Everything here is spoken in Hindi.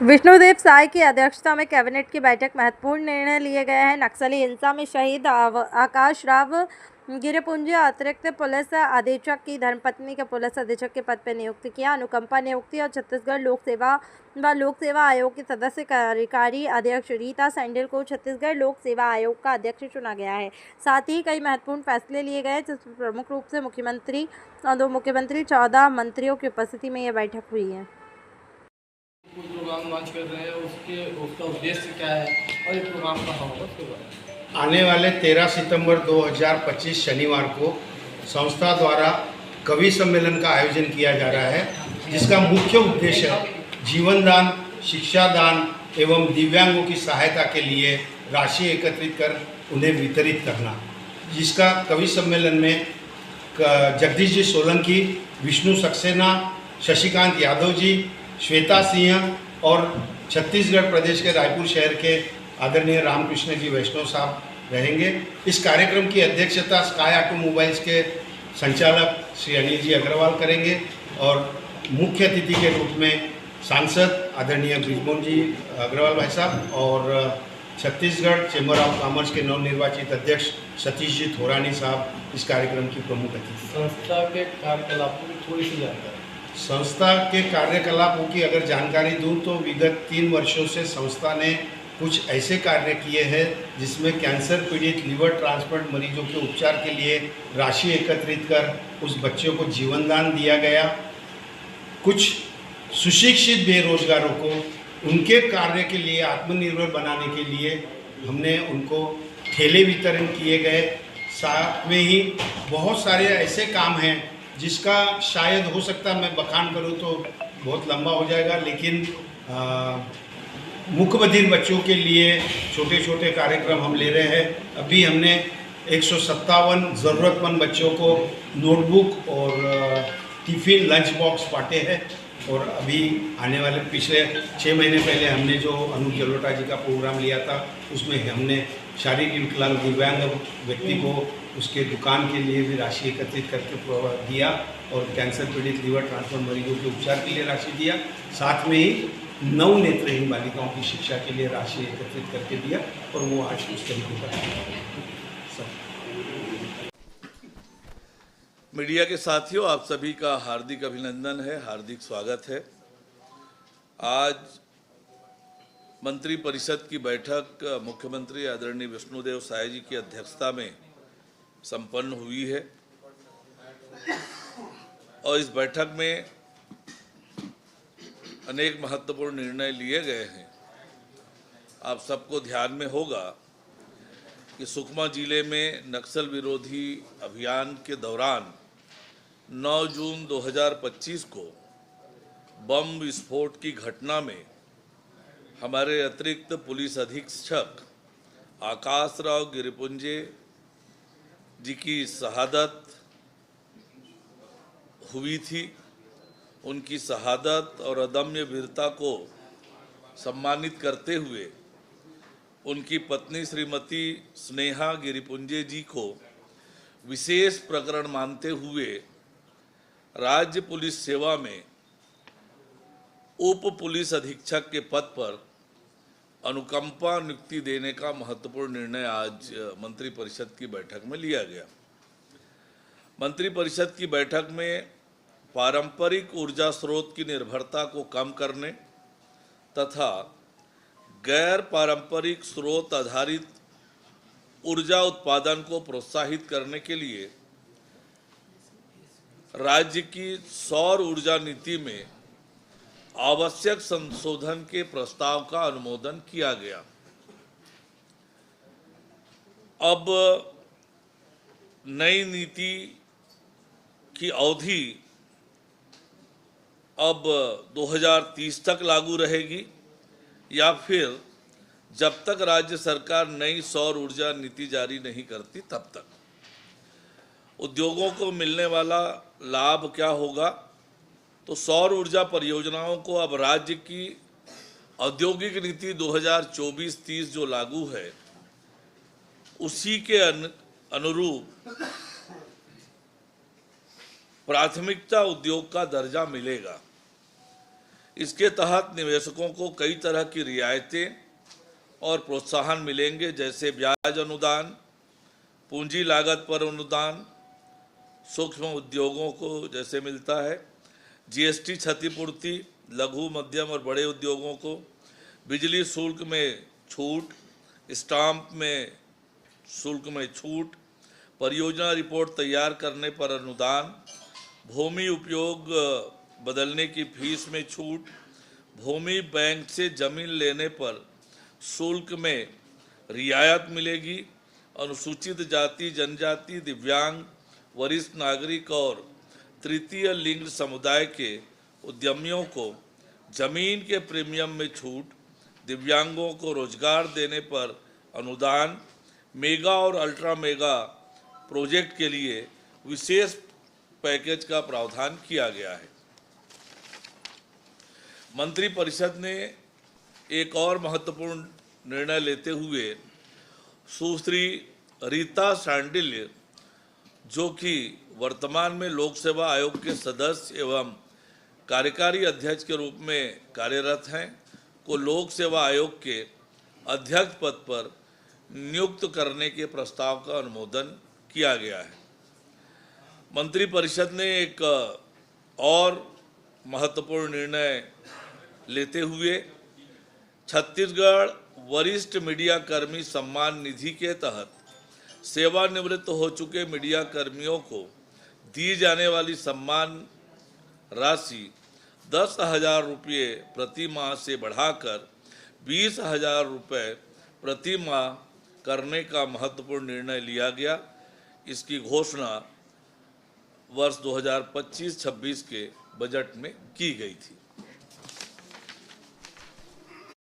विष्णुदेव साय की अध्यक्षता में कैबिनेट की बैठक महत्वपूर्ण निर्णय लिए गए हैं। नक्सली हिंसा में शहीद आकाश राव गिरिपुंजी अतिरिक्त पुलिस अधीक्षक की धर्मपत्नी के पुलिस अधीक्षक के पद पर नियुक्ति किया। अनुकंपा नियुक्ति और छत्तीसगढ़ लोक सेवा आयोग के सदस्य कार्यकारी अध्यक्ष रीता सैंडल को छत्तीसगढ़ लोक सेवा आयोग का अध्यक्ष चुना गया है। साथ ही कई महत्वपूर्ण फैसले लिए गए, जिसमें प्रमुख रूप से मुख्यमंत्री और 2 मुख्यमंत्री 14 मंत्रियों की उपस्थिति में यह बैठक हुई है। कोई प्रोग्राम लॉन्च कर रहे हैं, उसका उद्देश्य क्या है और ये प्रोग्राम कहाँ होगा उसके बारे में। आने वाले 13 सितंबर 2025 शनिवार को संस्था द्वारा कवि सम्मेलन का आयोजन किया जा रहा है, जिसका मुख्य उद्देश्य जीवन दान, शिक्षा दान एवं दिव्यांगों की सहायता के लिए राशि एकत्रित कर उन्हें वितरित करना। जिसका कवि सम्मेलन में जगदीश जी सोलंकी, विष्णु सक्सेना, शशिकांत यादव जी, श्वेता सिंह और छत्तीसगढ़ प्रदेश के रायपुर शहर के आदरणीय रामकृष्ण जी वैष्णव साहब रहेंगे। इस कार्यक्रम की अध्यक्षता स्काई ऑटोमोबाइल्स के संचालक श्री अनिल जी अग्रवाल करेंगे और मुख्य अतिथि के रूप में सांसद आदरणीय ब्रिजमोहन जी अग्रवाल भाई साहब और छत्तीसगढ़ चैम्बर ऑफ कॉमर्स के नवनिर्वाचित अध्यक्ष सतीश जी थोरानी साहब इस कार्यक्रम की प्रमुख अतिथि। संस्था के कार्यकलापों की थोड़ी सी जानकारी। संस्था के कार्यकलापों की अगर जानकारी दूं तो विगत 3 वर्षों से संस्था ने कुछ ऐसे कार्य किए हैं जिसमें कैंसर पीड़ित लिवर ट्रांसप्लांट मरीजों के उपचार के लिए राशि एकत्रित कर उस बच्चों को जीवन दान दिया गया। कुछ सुशिक्षित बेरोजगारों को उनके कार्य के लिए आत्मनिर्भर बनाने के लिए हमने उनको ठेले वितरण किए गए। साथ में ही बहुत सारे ऐसे काम हैं जिसका शायद हो सकता मैं बखान करूं तो बहुत लंबा हो जाएगा, लेकिन मुख्य बधिर बच्चों के लिए छोटे छोटे कार्यक्रम हम ले रहे हैं। अभी हमने 157 ज़रूरतमंद बच्चों को नोटबुक और टिफ़िन लंच बॉक्स बांटे हैं और अभी आने वाले पिछले 6 महीने पहले हमने जो अनूप जलोटा जी का प्रोग्राम लिया था उसमें हमने शारीरिक विकलांग दिव्यांग व्यक्ति को उसके दुकान के लिए भी राशि एकत्रित करके दिया और कैंसर पीड़ित लिवर ट्रांसप्लांट मरीजों के उपचार के लिए राशि दिया। साथ में ही 9 नेत्रहीन बालिकाओं की शिक्षा के लिए राशि एकत्रित करके दिया और वो आज उस तरीके पर मीडिया के साथियों, आप सभी का हार्दिक अभिनंदन है, हार्दिक स्वागत है। आज मंत्री परिषद की बैठक मुख्यमंत्री आदरणीय विष्णुदेव साय जी की अध्यक्षता में संपन्न हुई है और इस बैठक में अनेक महत्वपूर्ण निर्णय लिए गए हैं। आप सबको ध्यान में होगा कि सुकमा जिले में नक्सल विरोधी अभियान के दौरान 9 जून 2025 को बम विस्फोट की घटना में हमारे अतिरिक्त पुलिस अधीक्षक आकाश राव गिरिपुंजे जी की शहादत हुई थी। उनकी शहादत और अदम्य वीरता को सम्मानित करते हुए उनकी पत्नी श्रीमती स्नेहा गिरिपुंजे जी को विशेष प्रकरण मानते हुए राज्य पुलिस सेवा में उप पुलिस अधीक्षक के पद पर अनुकंपा नियुक्ति देने का महत्वपूर्ण निर्णय आज मंत्री परिषद की बैठक में लिया गया। मंत्री परिषद की बैठक में पारंपरिक ऊर्जा स्रोत की निर्भरता को कम करने तथा गैर पारंपरिक स्रोत आधारित ऊर्जा उत्पादन को प्रोत्साहित करने के लिए राज्य की सौर ऊर्जा नीति में आवश्यक संशोधन के प्रस्ताव का अनुमोदन किया गया। अब नई नीति की अवधि अब 2030 तक लागू रहेगी या फिर जब तक राज्य सरकार नई सौर ऊर्जा नीति जारी नहीं करती तब तक। उद्योगों को मिलने वाला लाभ क्या होगा? तो सौर ऊर्जा परियोजनाओं को अब राज्य की औद्योगिक नीति 2024-30 जो लागू है उसी के अनुरूप प्राथमिकता उद्योग का दर्जा मिलेगा। इसके तहत निवेशकों को कई तरह की रियायतें और प्रोत्साहन मिलेंगे, जैसे ब्याज अनुदान, पूंजी लागत पर अनुदान, सूक्ष्म उद्योगों को जैसे मिलता है, जीएसटी क्षतिपूर्ति, लघु मध्यम और बड़े उद्योगों को, बिजली शुल्क में छूट, स्टाम्प में शुल्क में छूट, परियोजना रिपोर्ट तैयार करने पर अनुदान, भूमि उपयोग बदलने की फीस में छूट, भूमि बैंक से जमीन लेने पर शुल्क में रियायत मिलेगी, अनुसूचित जाति, जनजाति, दिव्यांग, वरिष्ठ नागरिक और तृतीय लिंग समुदाय के उद्यमियों को जमीन के प्रीमियम में छूट, दिव्यांगों को रोजगार देने पर अनुदान, मेगा और अल्ट्रा मेगा प्रोजेक्ट के लिए विशेष पैकेज का प्रावधान किया गया है। मंत्रिपरिषद ने एक और महत्वपूर्ण निर्णय लेते हुए सुश्री रीता शांडिल्य, जो कि वर्तमान में लोक सेवा आयोग के सदस्य एवं कार्यकारी अध्यक्ष के रूप में कार्यरत हैं, को लोक सेवा आयोग के अध्यक्ष पद पर नियुक्त करने के प्रस्ताव का अनुमोदन किया गया है। मंत्रिपरिषद ने एक और महत्वपूर्ण निर्णय लेते हुए छत्तीसगढ़ वरिष्ठ मीडिया कर्मी सम्मान निधि के तहत सेवानिवृत्त हो चुके मीडिया कर्मियों को दी जाने वाली सम्मान राशि 10,000 रुपये प्रति माह से बढ़ाकर 20,000 रुपये प्रति माह करने का महत्वपूर्ण निर्णय लिया गया। इसकी घोषणा वर्ष 2025-26 के बजट में की गई थी।